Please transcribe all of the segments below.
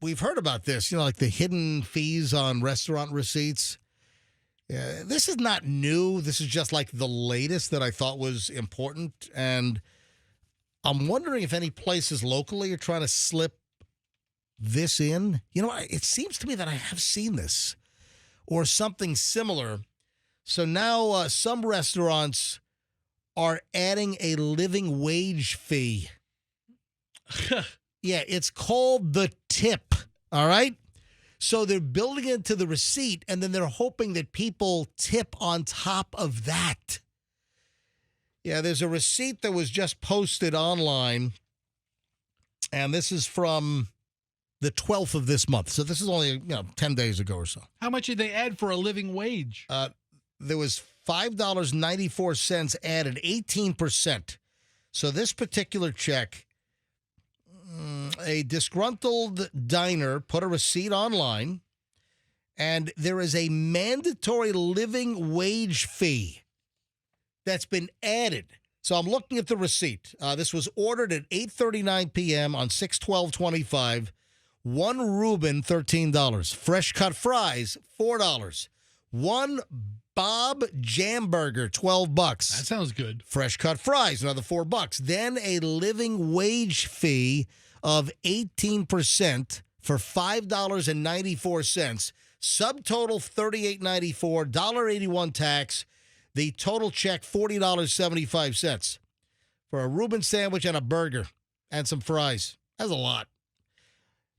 we've heard about this, like the hidden fees on restaurant receipts. Yeah, this is not new. This is just like the latest that I thought was important. And I'm wondering if any places locally are trying to slip this in. It seems to me that I have seen this or something similar. So now some restaurants are adding a living wage fee. Yeah, it's called the tip, all right? So they're building it into the receipt, and then they're hoping that people tip on top of that. Yeah, there's a receipt that was just posted online, and this is from the 12th of this month. So this is only 10 days ago or so. How much did they add for a living wage? There was $5.94 added, 18%. So this particular check, a disgruntled diner put a receipt online, and there is a mandatory living wage fee that's been added. So I'm looking at the receipt. This was ordered at 8:39 p.m. on 6/12/25. One Reuben, $13. Fresh cut fries, $4. One Bob Jamburger, $12. That sounds good. Fresh cut fries, another $4. Then a living wage fee of 18% for $5.94. Subtotal $38.94, $1.81 tax. The total check $40.75 for a Reuben sandwich and a burger and some fries. That's a lot.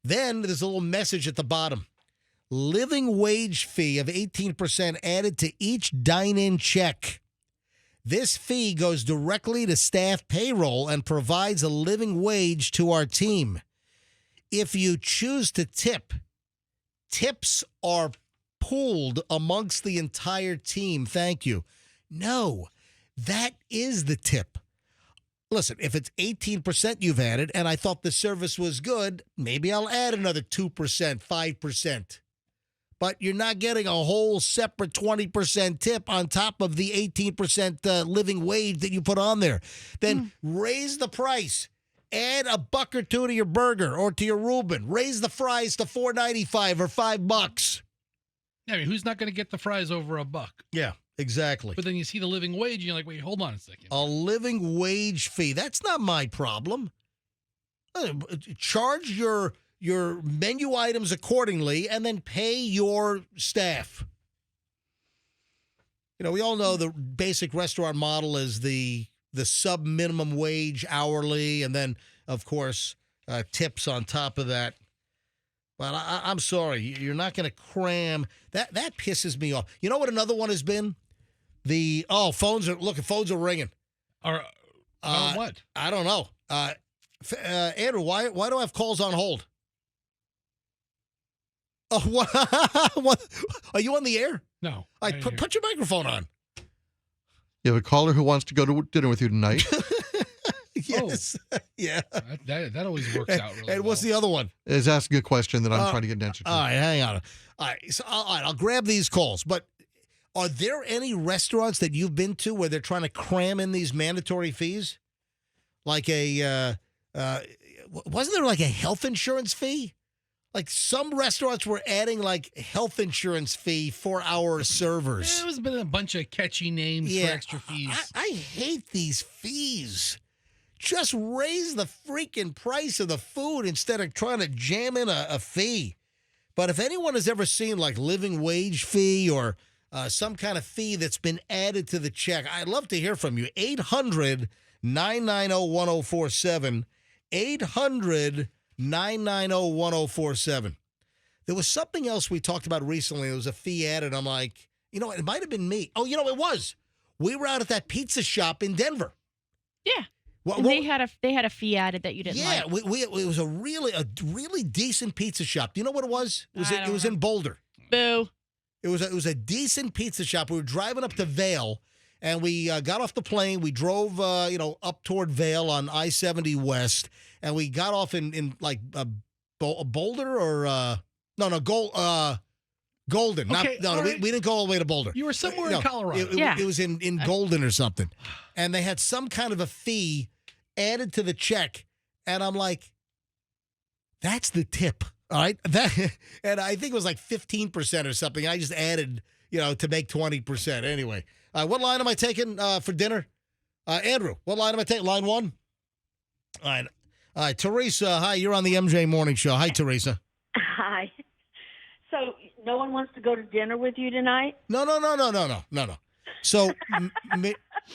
Then there's a little message at the bottom. Living wage fee of 18% added to each dine-in check. This fee goes directly to staff payroll and provides a living wage to our team. If you choose to tip, tips are pooled amongst the entire team. Thank you. No, that is the tip. Listen, if it's 18% you've added, and I thought the service was good, maybe I'll add another 2%, 5%. But you're not getting a whole separate 20% tip on top of the 18% living wage that you put on there. Then raise the price. Add a buck or two to your burger or to your Reuben. Raise the fries to $4.95 or $5. I mean, who's not going to get the fries over $1? Yeah, exactly. But then you see the living wage, and you're like, wait, hold on a second. A living wage fee. That's not my problem. Charge your menu items accordingly and then pay your staff. We all know the basic restaurant model is the sub-minimum wage hourly and then, of course, tips on top of that. But I'm sorry, you're not going to cram. That pisses me off. You know what another one has been? Phones are ringing. Or what? I don't know. Andrew, why do I have calls on hold? Oh, what? Are you on the air? No. All right, put your microphone on. You have a caller who wants to go to dinner with you tonight. Yes. Yeah. That always works out really well. And what's the other one? Is asking a question that I'm trying to get an answer to. All right, hang on. All right, so I'll grab these calls. But are there any restaurants that you've been to where they're trying to cram in these mandatory fees? Like wasn't there like a health insurance fee? Like some restaurants were adding like health insurance fee for our servers. There's been a bunch of catchy names for extra fees. I hate these fees. Just raise the freaking price of the food instead of trying to jam in a fee. But if anyone has ever seen like living wage fee or some kind of fee that's been added to the check, I'd love to hear from you. 800-990-1047. 800-990-1047. There was something else we talked about recently. There was a fee added. I'm like, it might have been me. Oh, it was. We were out at that pizza shop in Denver. Yeah. And they had a fee added that you didn't like. Yeah, it was a really decent pizza shop. Do you know what it was? It was in Boulder. Boo. It was a decent pizza shop. We were driving up to Vail, and we got off the plane. We drove up toward Vail on I-70 West, and we got off in like Boulder or Golden. Okay, We didn't go all the way to Boulder. You were somewhere in Colorado. It was in Golden or something. And they had some kind of a fee added to the check. And I'm like, that's the tip. All right. And I think it was like 15% or something. I just added, to make 20%. Anyway, what line am I taking for dinner? Andrew, what line am I taking? Line 1? All right. Teresa, hi. You're on the MJ Morning Show. Hi, Teresa. Hi. So no one wants to go to dinner with you tonight? No. So,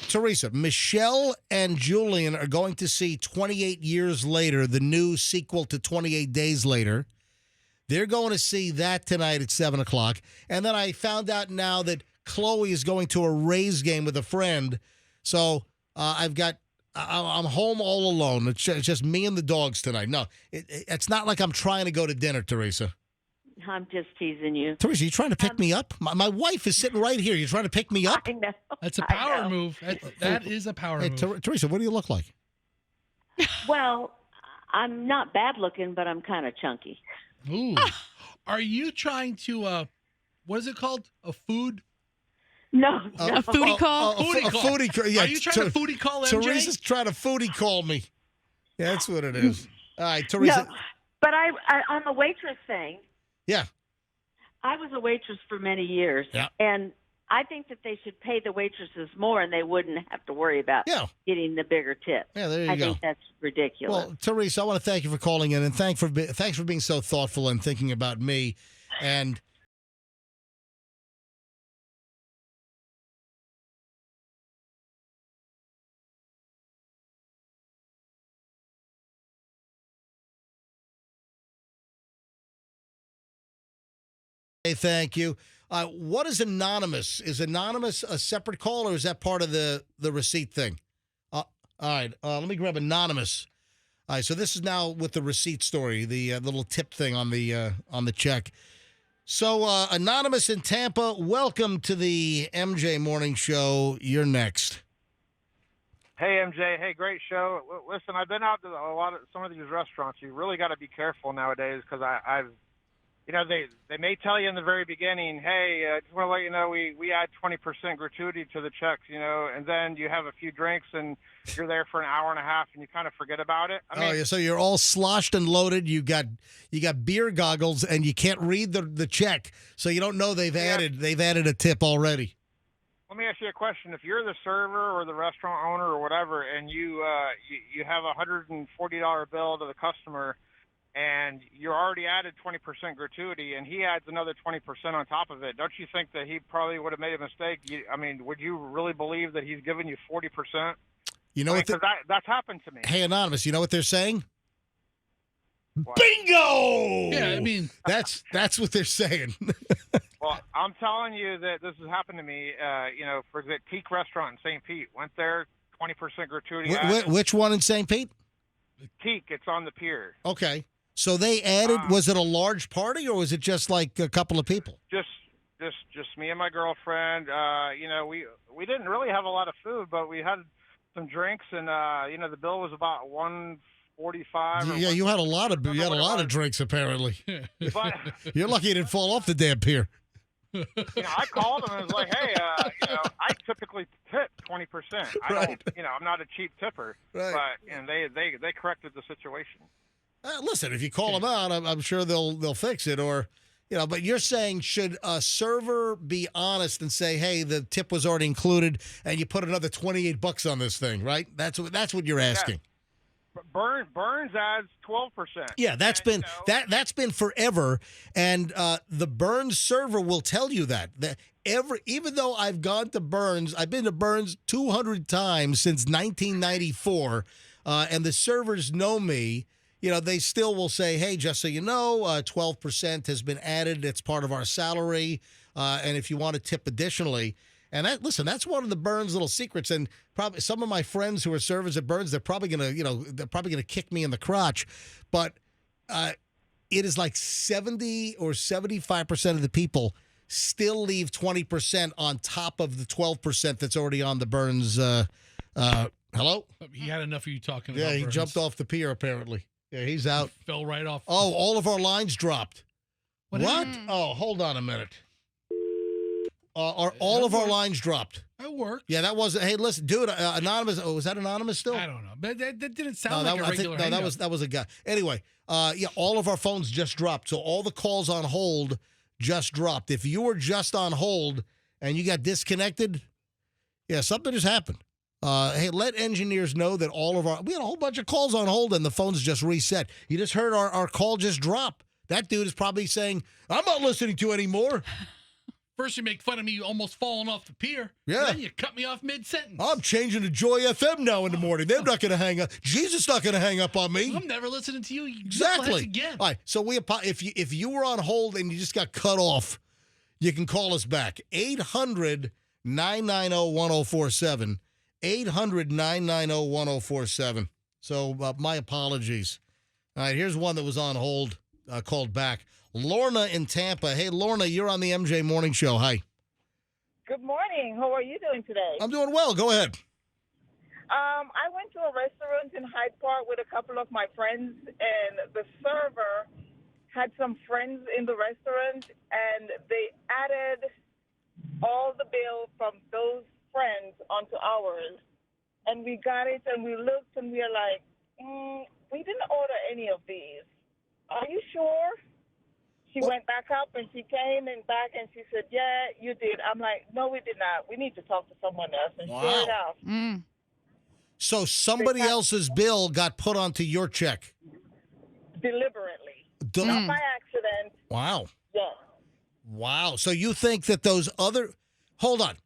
Teresa, Michelle and Julian are going to see 28 Years Later, the new sequel to 28 Days Later. They're going to see that tonight at 7 o'clock. And then I found out now that Chloe is going to a Rays game with a friend. So I'm home all alone. It's just me and the dogs tonight. No, it's not like I'm trying to go to dinner, Teresa. I'm just teasing you. Teresa, you trying to pick me up? My wife is sitting right here. You're trying to pick me up? I know. That's a power move. That is a power move. Teresa, what do you look like? Well, I'm not bad looking, but I'm kind of chunky. Ooh. Are you trying to, what is it called? A food? No. A foodie call? A foodie call. Yeah, Are you trying to foodie call MJ? Teresa's trying to foodie call me. Yeah, that's what it is. All right, Teresa. No, but I on the waitress thing. Yeah. I was a waitress for many years. Yeah. And I think that they should pay the waitresses more and they wouldn't have to worry about getting the bigger tip. Yeah, there you go. I think that's ridiculous. Well, Teresa, I want to thank you for calling in, and thanks for being so thoughtful and thinking about me. And thank you. What is anonymous? Is anonymous a separate call, or is that part of the receipt thing? All right. Let me grab anonymous. All right. So this is now with the receipt story, the little tip thing on the check. So anonymous in Tampa, welcome to the MJ Morning Show. You're next. Hey MJ, hey, great show. Listen, I've been out to some of these restaurants. You really got to be careful nowadays because I've they may tell you in the very beginning, hey, I just want to let you know we add 20% gratuity to the checks, and then you have a few drinks and you're there for an hour and a half and you kind of forget about it. I mean, so you're all sloshed and loaded. You got beer goggles and you can't read the check, so you don't know they've added a tip already. Let me ask you a question. If you're the server or the restaurant owner or whatever, and you have a $140 bill to the customer, and you're already added 20% gratuity, and he adds another 20% on top of it, don't you think that he probably would have made a mistake? Would you really believe that he's giving you 40%? You know what? That's happened to me. Hey, Anonymous, you know what they're saying? What? Bingo! Yeah, I mean, that's what they're saying. Well, I'm telling you that this has happened to me. For the Teak restaurant in St. Pete, went there, 20% gratuity. Which one in St. Pete? Teak. It's on the pier. Okay. So they added, was it a large party or was it just like a couple of people? Just me and my girlfriend. We didn't really have a lot of food, but we had some drinks, and the bill was about $145. Yeah, you had a lot of drinks apparently. But you're lucky it didn't fall off the damn pier. I called them and was like, hey, I typically tip 20%. Right. I'm not a cheap tipper. Right. But they corrected the situation. Listen, if you call them out, I'm sure they'll fix it. Or, but you're saying, should a server be honest and say, hey, the tip was already included, and you put another $28 on this thing, right? That's what you're asking. Yeah. Burns adds 12%. Yeah, that's been forever, and the Burns server will tell you that even though I've been to Burns 200 times since 1994, and the servers know me. They still will say, hey, just so you know, 12% has been added. It's part of our salary. And if you want to tip additionally. And that's one of the Burns little secrets. And probably some of my friends who are servers at Burns, they're probably going to kick me in the crotch. But it is like 70 or 75% of the people still leave 20% on top of the 12% that's already on the Burns. Hello? He had enough of you talking about Yeah, he Burns. jumped off the pier apparently. Yeah, he's out. Fell right off. Oh, all of our lines dropped. What? happened? Oh, hold on a minute. All of our lines dropped. I worked. Yeah, that was. Hey, listen, dude. Anonymous. Oh, was that anonymous still? I don't know, but that didn't sound like a regular. No, that was a guy. Anyway, yeah, all of our phones just dropped, so all the calls on hold just dropped. If you were just on hold and you got disconnected, yeah, something just happened. Hey, let engineers know that we had a whole bunch of calls on hold and the phones just reset. You just heard our call just drop. That dude is probably saying, I'm not listening to anymore. First, you make fun of me almost falling off the pier. Yeah. Then you cut me off mid-sentence. I'm changing to Joy FM now in the morning. They're not going to hang up. Jesus is not going to hang up on me. I'm never listening to you. Exactly. Again. All right. So if you were on hold and you just got cut off, you can call us back. 800-990-1047. 800-990-1047. So my apologies. All right. Here's one that was on hold, called back. Lorna in Tampa. Hey, Lorna, you're on the MJ Morning Show. Hi. Good morning. How are you doing today? I'm doing well. Go ahead. I went to a restaurant in Hyde Park with a couple of my friends, and the server had some friends in the restaurant, and they added all the bill from those friends onto ours. And we got it, and we looked, and we were like, we didn't order any of these. Are you sure? She went back up, and she came and back, and she said, yeah, you did. I'm like, no, we did not. We need to talk to someone else. And sure enough. So somebody else's bill got put onto your check? Deliberately. Not by accident. Wow. Yes. Wow. So you think that those other... Hold on.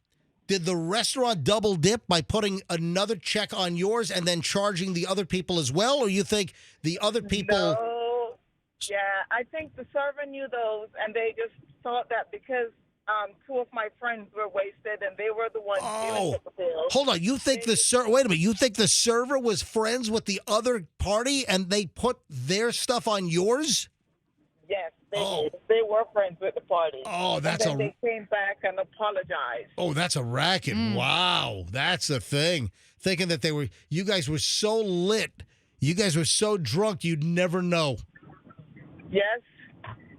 Did the restaurant double dip by putting another check on yours and then charging the other people as well? Or you think the other people... No. Yeah, I think the server knew those, and they just thought that because two of my friends were wasted and they were the ones dealing with the bill. Hold on. You think wait a minute. You think the server was friends with the other party and they put their stuff on yours? Yes, they did. They were friends with the party. Oh, they came back and apologized. Oh, that's a racket. Wow. That's the thing. Thinking that you guys were so lit. You guys were so drunk you'd never know. Yes,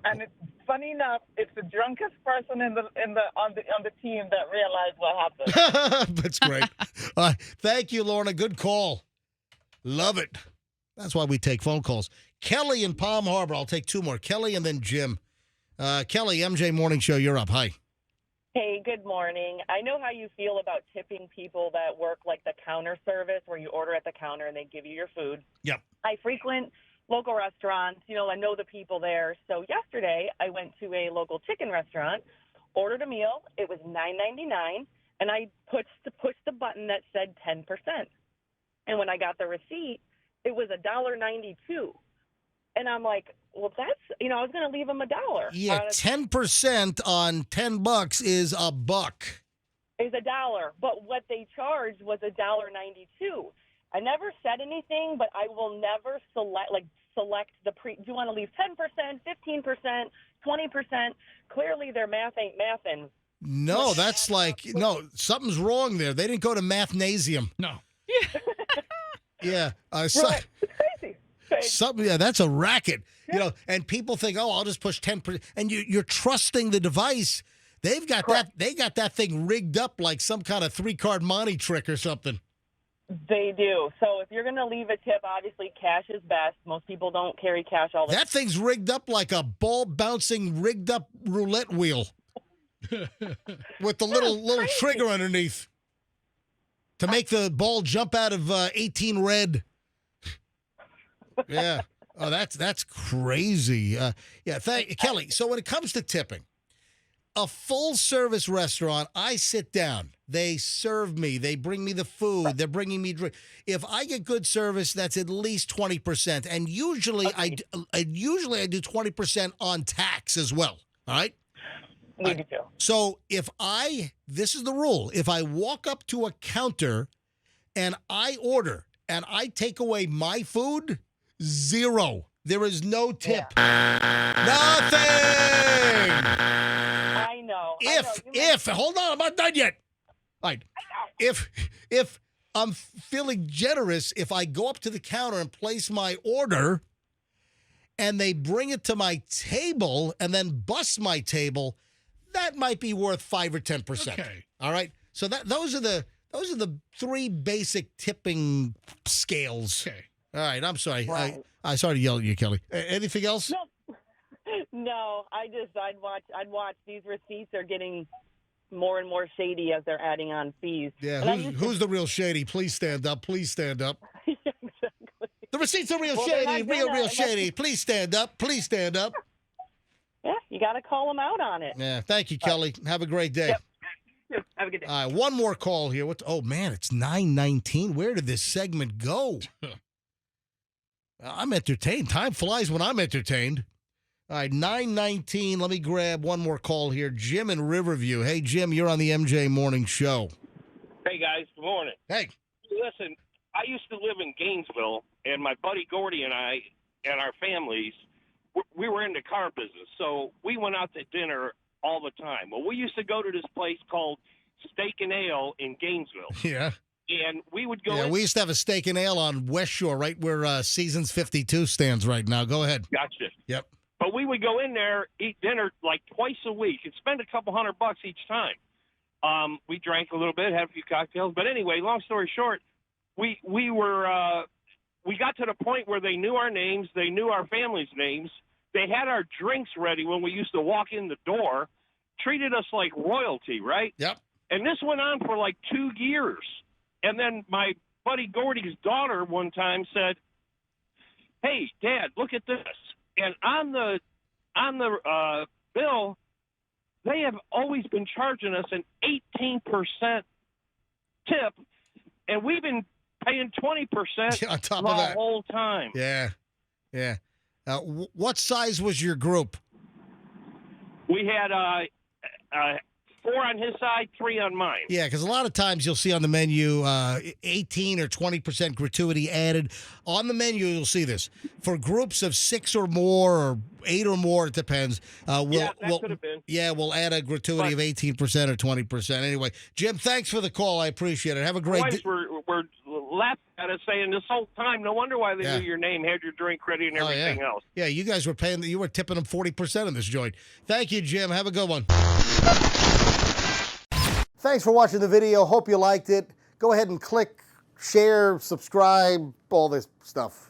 and it's funny enough. It's the drunkest person on the team that realized what happened. That's great. Thank you, Lorna. Good call. Love it. That's why we take phone calls. Kelly in Palm Harbor. I'll take two more. Kelly and then Jim. Kelly, MJ Morning Show. You're up. Hi. Hey, good morning. I know how you feel about tipping people that work like the counter service where you order at the counter and they give you your food. Yep. I frequent local restaurants, I know the people there. So yesterday I went to a local chicken restaurant, ordered a meal. It was $9.99, and I pushed the button that said 10%. And when I got the receipt, it was $1.92. And I'm like, well, that's, I was going to leave them $1. Yeah, 10% on $10 is $1. Is $1, but what they charged was $1.92. I never said anything, but I will never select do you want to leave 10%, 15%, 20%? Clearly their math ain't mathin'. No, that's something's wrong there. They didn't go to mathnasium. No. Yeah. Right. Crazy. Something, yeah, that's a racket. Yeah. And people think, I'll just push 10%. And you're trusting the device. They've got that thing rigged up like some kind of 3-card Monte trick or something. They do. So if you're going to leave a tip, obviously cash is best. Most people don't carry cash all the time. That thing's rigged up like a ball-bouncing, rigged-up roulette wheel with the little trigger underneath to make the ball jump out of 18 red. Yeah. Oh, that's crazy. Kelly, so when it comes to tipping, a full-service restaurant, I sit down. They serve me. They bring me the food. They're bringing me drink. If I get good service, that's at least 20%. And usually I do 20% on tax as well. All right? We do too. So this is the rule. If I walk up to a counter and I order and I take away my food, zero. There is no tip. Yeah. Nothing. I know. Hold on, I'm not done yet. All right. If I'm feeling generous, if I go up to the counter and place my order and they bring it to my table and then bus my table, that might be worth 5 or 10%. Okay. All right. So those are the three basic tipping scales. Okay. All right. I'm sorry. Right. I sorry to yell at you, Kelly. Anything else? No, I'd watch. These receipts are getting more and more shady as they're adding on fees. Yeah, who's the real shady? Please stand up. Please stand up. Exactly. The receipts are real Well, shady. Real shady. Please stand up. Please stand up. Yeah, you got to call them out on it. Yeah, thank you, Kelly. Have a great day. Yep. Have a good day. All right, one more call here. Oh, man, it's 9:19. Where did this segment go? I'm entertained. Time flies when I'm entertained. All right, 9:19. Let me grab one more call here. Jim in Riverview. Hey, Jim, you're on the MJ Morning Show. Hey, guys. Good morning. Hey. Listen, I used to live in Gainesville, and my buddy Gordy and I and our families, we were in the car business, so we went out to dinner all the time. Well, we used to go to this place called Steak and Ale in Gainesville. Yeah. And we would go we used to have a steak and ale on West Shore, right where Seasons 52 stands right now. Go ahead. Gotcha. Yep. But we would go in there, eat dinner like twice a week, and spend a couple $100 each time. We drank a little bit, had a few cocktails. But anyway, long story short, we got to the point where they knew our names, they knew our families' names. They had our drinks ready when we used to walk in the door, treated us like royalty, right? Yep. And this went on for like 2 years. And then my buddy Gordy's daughter one time said, "Hey, Dad, look at this." And on the bill, they have always been charging us an 18% tip, and we've been paying 20% on top the of that whole time. Yeah. What size was your group? We had 4 on his side, 3 on mine. Yeah, because a lot of times you'll see on the menu 18 or 20% gratuity added. On the menu, you'll see this. For groups of 6 or more or 8 or more, it depends. That could have been. Yeah, we'll add a gratuity of 18% or 20%. Anyway, Jim, thanks for the call. I appreciate it. Have a great day. We're laughing at us saying this whole time, no wonder why they knew your name, had your drink ready, and everything else. Yeah, you guys were you were tipping them 40% in this joint. Thank you, Jim. Have a good one. Thanks for watching the video. Hope you liked it. Go ahead and click, share, subscribe, all this stuff.